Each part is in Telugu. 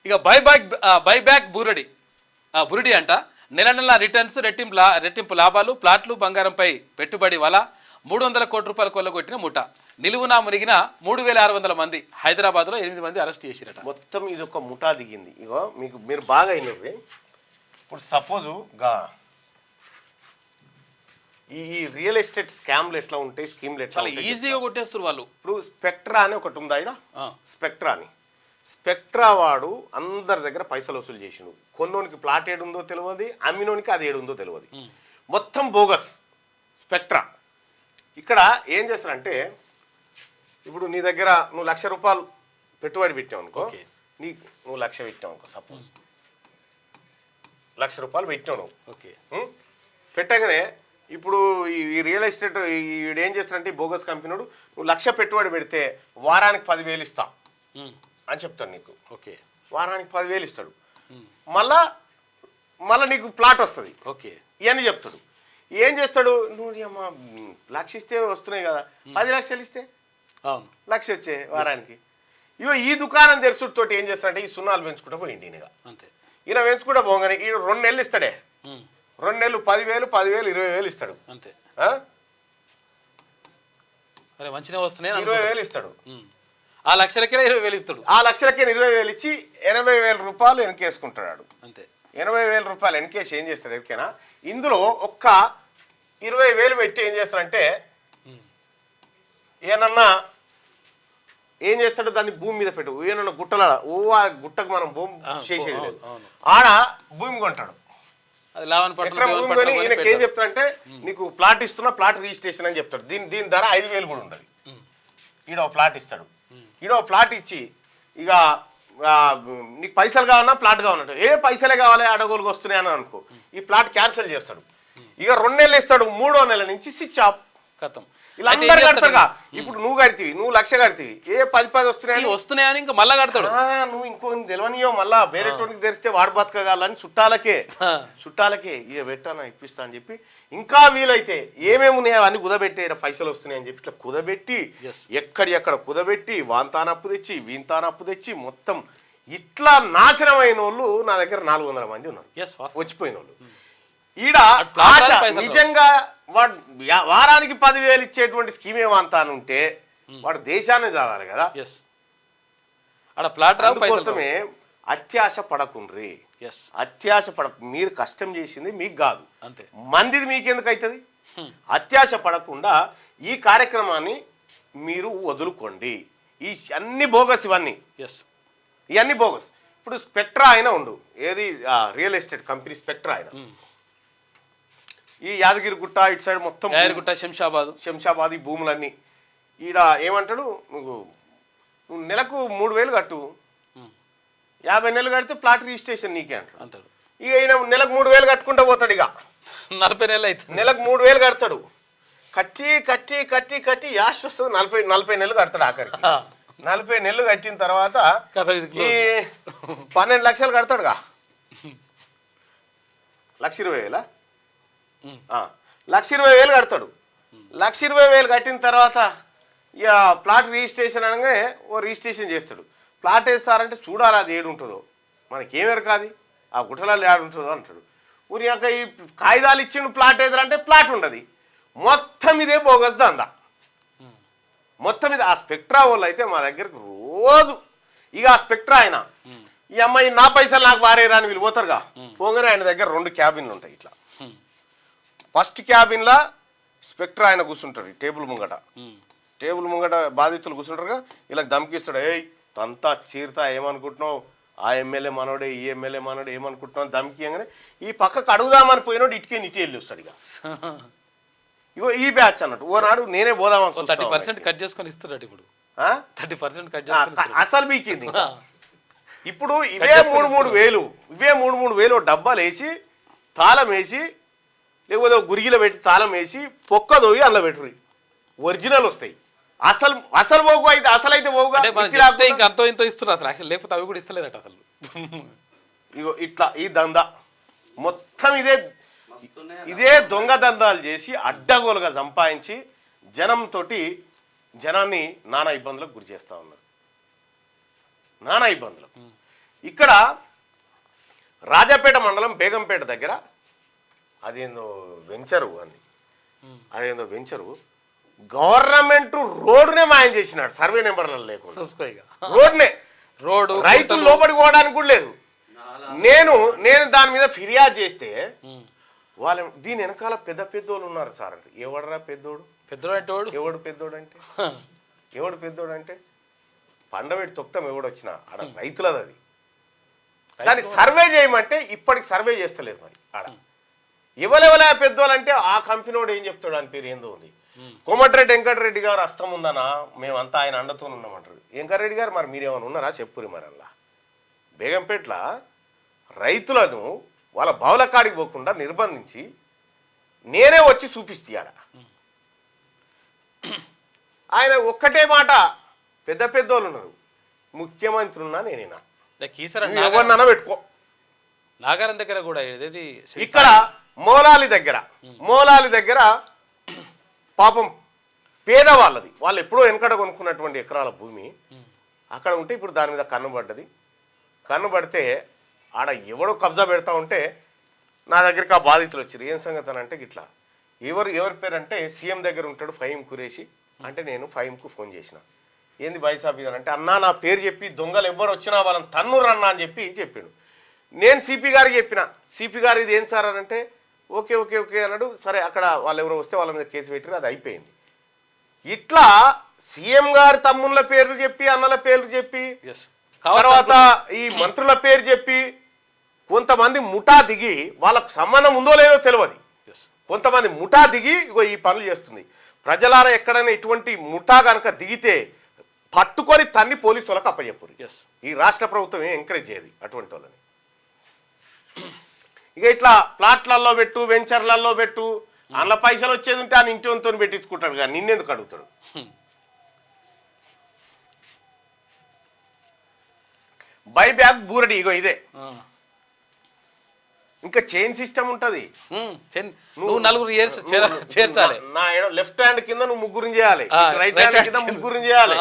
ఇక బైబ్యాక్ బురిడి అంట. నెల నెల రిటర్న్స్, రెట్టింపు లాభాలు, ప్లాట్లు, బంగారంపై పెట్టుబడి వల 300 కోట్ల రూపాయలు కొల్లగొట్టిన ముఠ. నిలువున మునిగిన 3600 మంది. హైదరాబాద్లో 8 మంది అరెస్ట్ చేసిరట. మొత్తం ఇది ఒక ముఠా దిగింది. ఇగో మీరు బాగా అయినవి. ఇప్పుడు సపోజు ఈ రియల్ ఎస్టేట్ స్కామ్లు ఎట్లా ఉంటాయి, స్కీమ్లు ఎట్లా ఈజీగా కొట్టేస్తారు వాళ్ళు. ఇప్పుడు స్పెక్ట్రా అని ఒకటి ఉందా ఇక్కడ, స్పెక్ట్రా వాడు అందరి దగ్గర పైసలు వసూలు చేసిండు. కొన్నోనికి ప్లాట్ ఏడుందో తెలియదు, అమ్మినోనికి అది ఏడుందో తెలియదు, మొత్తం బోగస్ స్పెక్ట్రా. ఇక్కడ ఏం చేస్తారంటే, ఇప్పుడు నీ దగ్గర నువ్వు 1,00,000 రూపాయలు పెట్టుబడి పెట్టావు అనుకో, నువ్వు 1,00,000 పెట్టావు అనుకో, సపోజ్ 1,00,000 రూపాయలు పెట్టావు నువ్వు. పెట్టగానే ఇప్పుడు ఈ రియల్ ఎస్టేట్ ఏం చేస్తారంటే, ఈ బోగస్ కంపెనీ నువ్వు 1,00,000 పెట్టుబడి పెడితే వారానికి 10,000 ఇస్తా అని చెప్తాడు నీకు. వారానికి 10,000 ఇస్తాడు. మళ్ళా నీకు ప్లాట్ వస్తుంది ఇవన్నీ చెప్తాడు. ఏం చేస్తాడు, నువ్వు అమ్మ 1,00,000 ఇస్తే వస్తున్నాయి కదా, 10 లక్షలు ఇస్తే 1,00,000 వచ్చే వారానికి. ఇవో ఈ దుకాణం తెరుచుడితోటి ఏం చేస్తాడంటే, ఈ సున్నాలు పెంచుకుంటూ పోయింది ఈయనగా. ఈయన పెంచుకుంటూ పోగానే ఈ 2 నెలలు ఇస్తాడే, 2 నెలలు 10,000, 20,000 ఇస్తాడు. అంతే, మంచిగా వస్తున్నాయి. 20,000 ఇస్తాడు. ఆ 1,00,000కే 20,000 ఇస్తాడు. ఆ 1,00,000కే 20,000 ఇచ్చి 80,000 రూపాయలు వెనకేసుకుంటాడు. అంతే, 80,000 రూపాయలు వెనకేసి ఏం చేస్తాడు ఎవరికైనా, ఇందులో ఒక్క 20,000 పెట్టి ఏం చేస్తాడంటే, ఏమన్నా ఏం చేస్తాడు, దాన్ని భూమి మీద పెట్టు, ఏమన్నా గుట్టలాడ, ఆ గుట్టకు మనం భూమి చేసేది లేదు, ఆడ భూమి కొంటాడు. భూమి కొని ఈయనకి ఏం చెప్తాడంటే, నీకు ప్లాట్ ఇస్తున్నా, ప్లాట్ రిజిస్ట్రేషన్ అని చెప్తాడు. దీని ధర 5,000 కూడా ఉండదు. ఈడో ప్లాట్ ఇస్తాడు. ఈడో ప్లాట్ ఇచ్చి, ఇక నీకు పైసలు కావాలన్నా ప్లాట్ కావాలంటే, ఏ పైసలే కావాలి అడగోలుగా వస్తున్నాయి అని అనుకో, ఈ ప్లాట్ క్యాన్సిల్ చేస్తాడు. ఇక 2 నెలలు ఇస్తాడు, 3వ నెల నుంచి స్విచ్ ఆఫ్. కథం. ఇలా అందరు కడతారుగా. ఇప్పుడు నువ్వు కడితే, నువ్వు 1,00,000 కడితే, ఏ 10 వస్తున్నాయని ఇంకా మళ్ళా కడతాడు. నువ్వు ఇంకో తెలియనియో మళ్ళా వేరే టోనికి తెరిస్తే వాడు బతకగాలని చుట్టాలకే ఇక పెట్టానా ఇప్పిస్తా అని చెప్పి, ఇంకా వీలైతే ఏమేమి ఉన్నాయో అన్ని కుదబెట్టే పైసలు వస్తున్నాయి అని చెప్పి ఇట్లా కుదబెట్టి, ఎక్కడ కుదబెట్టి వాంతానప్పు తెచ్చి వీంతానప్పు తెచ్చి మొత్తం ఇట్లా నాశనమైన వాళ్ళు నా దగ్గర 400 మంది ఉన్నారు వచ్చిపోయిన వాళ్ళు. ఈడ ఆశ నిజంగా వాడు వారానికి 10,000 ఇచ్చేటువంటి స్కీమ్ ఏమంతానుంటే వాడు దేశాన్ని చదవాలి కదా. అందుకోసమే అత్యాశ పడకుండ్రి, అత్యాశ మీరు కష్టం చేసింది మీకు కాదు, మందిది మీకెందుకు అవుతుంది. అత్యాశ పడకుండా ఈ కార్యక్రమాన్ని మీరు వదులుకోండి. ఈ అన్ని బోగస్, ఇవన్నీ బోగస్. ఇప్పుడు స్పెక్ట్రా అయినా ఉండు, ఏది రియల్ ఎస్టేట్ కంపెనీ స్పెక్ట్రా అయినా, ఈ యాదగిరిగుట్ట ఇటు సైడ్ మొత్తం యాదగిరిగుట్ట, శంషాబాద్ ఈ భూములన్నీ ఈడ ఏమంటాడు, నువ్వు నెలకు 3,000 కట్టు, 50 నెలలు కడితే ప్లాట్ రిజిస్ట్రేషన్ నీకే అంటాడు. ఇక ఈయన నెలకు 3,000 కట్టుకుంటూ పోతాడు. ఇక 40 నెలలు అయితే నెలకు 3,000 కడతాడు. కట్టి కట్టి కట్టి కట్టి యాష్ వస్తుంది. 40 నెలలు కడతాడు. ఆఖరికి 40 నెలలు కట్టిన తర్వాత ఈ 12 లక్షలు కడతాడుగా. 1,20,000 1,20,000 కడతాడు. 1,20,000 కట్టిన తర్వాత ఇక ప్లాట్ రిజిస్ట్రేషన్ అనగానే ఓ రిజిస్ట్రేషన్ చేస్తాడు. ప్లాట్ వేస్తారంటే చూడాలి అది ఏడుంటుందో, మనకేమేరు కాదు ఆ గుట్టలలో ఏడుంటుందో అంటాడు. ఊరి యొక్క ఈ కాగితాలు ఇచ్చిండు ప్లాట్ ఏదంటే ప్లాట్ ఉండదు. మొత్తం ఇదే బోగస్ దందా, మొత్తం ఇది. ఆ స్పెక్ట్రా వాళ్ళు అయితే మా దగ్గరకు రోజు ఇక ఆ స్పెక్ట్రా ఆయన ఈ అమ్మాయి నా పైసలు నాకు వారేరా అని వీళ్ళు పోతారుగా. పోగానే ఆయన దగ్గర 2 క్యాబిన్లు ఉంటాయి. ఇట్లా ఫస్ట్ క్యాబిన్లా స్పెక్ట్రా ఆయన కూర్చుంటాడు టేబుల్ ముంగట బాధితులు కూర్చుంటారుగా. ఇలా దమ్కిస్తాడు, ఏయ్ అంతా చీరతా ఏమనుకుంటున్నావు, ఆ ఎమ్మెల్యే మనోడే ఈ ఎమ్మెల్యే మనోడే ఏమనుకుంటున్నావు దమ్కి అనగానే ఈ పక్కకు అడుగుదామని పోయినోడు ఇటుకే వెళ్ళి వస్తాడు. ఇక ఇగో ఈ బ్యాచ్ అన్నట్టు ఓనాడు నేనే పోదామని 30% కట్ చేసుకొని ఇస్తాడు. ఇప్పుడు 30% కట్ అసలు బీకింది. ఇప్పుడు ఇవే 3,000 వేలు డబ్బాలు వేసి తాళం వేసి, లేకపోతే గురిగిలో పెట్టి తాళం వేసి పొక్కదోగి అందులో పెట్టుర్రి, ఒరిజినల్ వస్తాయి. అసలు పోగు అయితే అసలైతే పోగుగా అంతో ఇంతో ఇస్తున్నారు అసలు, లేకపోతే అవి కూడా ఇస్తలేదట అసలు. ఇగో ఇట్లా ఈ దందా మొత్తం ఇదే దొంగ దందాలు చేసి అడ్డగోలుగా సంపాదించి జనాన్ని నానా ఇబ్బందులకు గురి చేస్తూ ఉన్నారు. నానా ఇబ్బందులకు ఇక్కడ రాజాపేట మండలం బేగంపేట దగ్గర అదేందో వెంచరు అంది, అదేందో వెంచరు గవర్నమెంట్ రోడ్డునే మాయం చేసినాడు, సర్వే నెంబర్లలో లేకుండా రోడ్నే, రోడ్డు రైతులు లోపలికి పోవడానికి కూడా లేదు. నేను దాని మీద ఫిర్యాదు చేస్తే వాళ్ళ దీని వెనకాల పెద్ద పెద్దోళ్ళు ఉన్నారు సార్ అంటే, ఎవడరా పెద్దోడు, ఎవడు పెద్దోడు అంటే పండబెట్టి తొక్తం ఎవడొచ్చినా ఆడ రైతులది అది. దాన్ని సర్వే చేయమంటే ఇప్పటికి సర్వే చేస్తలేదు. మరి ఆడ ఎవరెవరా పెద్దోళ్ళు అంటే ఆ కంపెనీడు ఏం చెప్తాడు అని పేరు ఏందో ఉంది. కోమటిరెడ్డి వెంకటరెడ్డి గారు అస్తం ఉందనా, మేమంతా ఆయన అండతో ఉన్నామంటారు. వెంకటరెడ్డి గారు మరి మీరేమైనా ఉన్నారా చెప్పురి. మరి అలా బేగంపేట్ల రైతులను వాళ్ళ బావుల కాడికి పోకుండా నిర్బంధించి నేనే వచ్చి చూపిస్తాడ. ఆయన ఒక్కటే మాట, పెద్ద పెద్దోళ్ళు ఉన్నారు, ముఖ్యమంత్రి ఉన్నా నేనేనా, ఎవరినైనా పెట్టుకో. నాగారం దగ్గర కూడా ఇక్కడ మోలాలి దగ్గర పాపం పేదవాళ్ళది, వాళ్ళు ఎప్పుడో వెనకడ కొనుక్కున్నటువంటి ఎకరాల భూమి అక్కడ ఉంటే ఇప్పుడు దాని మీద కన్ను పడితే ఆడ ఎవడో కబ్జా పెడతా ఉంటే నా దగ్గరికి ఆ బాధితులు వచ్చారు. ఏం సంగతి అని అంటే గిట్లా ఎవరి పేరు అంటే సీఎం దగ్గర ఉంటాడు ఫహీం ఖురేషి అంటే, నేను ఫహీంకు ఫోన్ చేసిన, ఏంది బైసాబ్ ఇది అంటే, అన్నా నా పేరు చెప్పి దొంగలు ఎవ్వరు వచ్చినా వాళ్ళని తన్నురు అన్నా అని చెప్పాడు. నేను సిపి గారికి చెప్పిన, సిపి గారు ఇది ఏం సార్ అని అంటే, ఓకే అన్నాడు. సరే అక్కడ వాళ్ళు ఎవరో వస్తే వాళ్ళ మీద కేసు పెట్టారు, అది అయిపోయింది. ఇట్లా సీఎం గారి తమ్ముళ్ళ పేర్లు చెప్పి, అన్నల పేర్లు చెప్పి, తర్వాత ఈ మంత్రుల పేరు చెప్పి కొంతమంది ముఠా దిగి, వాళ్ళకు సంబంధం ఉందో లేదో తెలియదు, కొంతమంది ముఠా దిగి ఇగో ఈ పనులు చేస్తుంది. ప్రజలారా ఎక్కడైనా ఇటువంటి ముఠా కనుక దిగితే పట్టుకొని తన్ని పోలీసు వాళ్ళకి అప్పచెప్పురు. ఈ రాష్ట్ర ప్రభుత్వం ఏం ఎంకరేజ్ చేయదు అటువంటి వాళ్ళని. ఇక ఇట్లా ప్లాట్లలో పెట్టు, వెంచర్లలో పెట్టు, అందులో పైసలు వచ్చేది ఉంటే ఆయన ఇంటి వంతుని పెట్టించుకుంటాడు, కానీ నిన్నెందుకు అడుగుతాడు. బై బ్యాక్ బూరడి ఇగో ఇదే. ఇంకా చైన్ సిస్టమ్ ఉంటది, నువ్వు నలుగురు చేర్చాలి. నా లెఫ్ట్ హ్యాండ్ కింద నువ్వు ముగ్గురిని చేయాలి, రైట్ హ్యాండ్ కింద ముగ్గురిని చేయాలి.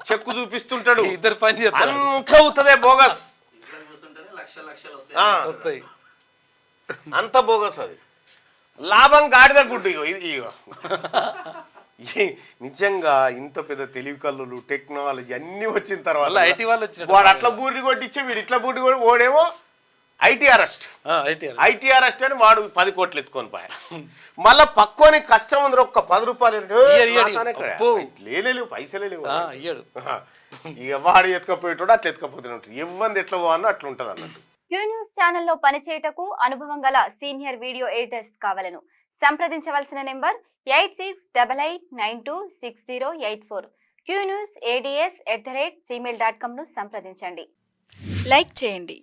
చెక్కు చూపిస్తుంటాడు, ఇద్దరు పని చేస్తారు, అంత అవుతుందే బోగస్, అంత బోగస్. అది లాభం గాడిద గుడ్డు. ఇగో నిజంగా ఇంత పెద్ద తెలివి కళ్ళు టెక్నాలజీ అన్ని వచ్చిన తర్వాత వాడు అట్లా బూరిని కొట్టించే వీడు ఇట్లా బూరిని కొట్టి ఓడేమో ఐటీ అరెస్ట్ అని వాడు 10 కోట్లు ఎత్తుకొని పోయా. మళ్ళా పక్కోని కష్టం ఉంది, ఒక్క 10 రూపాయలు లేలేవు, పైసలే లేవు. ఇక వాడు ఎత్తుకపోయేటోడు అట్లా ఎత్తుకపోతున్నాడు, ఇవ్వంది ఎట్లా పోవన్నో అట్లా ఉంటుంది అన్నట్టు. క్యూ న్యూస్ ఛానల్లో పనిచేయటకు అనుభవం గల సీనియర్ వీడియో ఎడిటర్స్ కావాలను సంప్రదించవలసిన నెంబర్ 8688926084. qnews@gmail.com ను సంప్రదించండి. లైక్ చేయండి.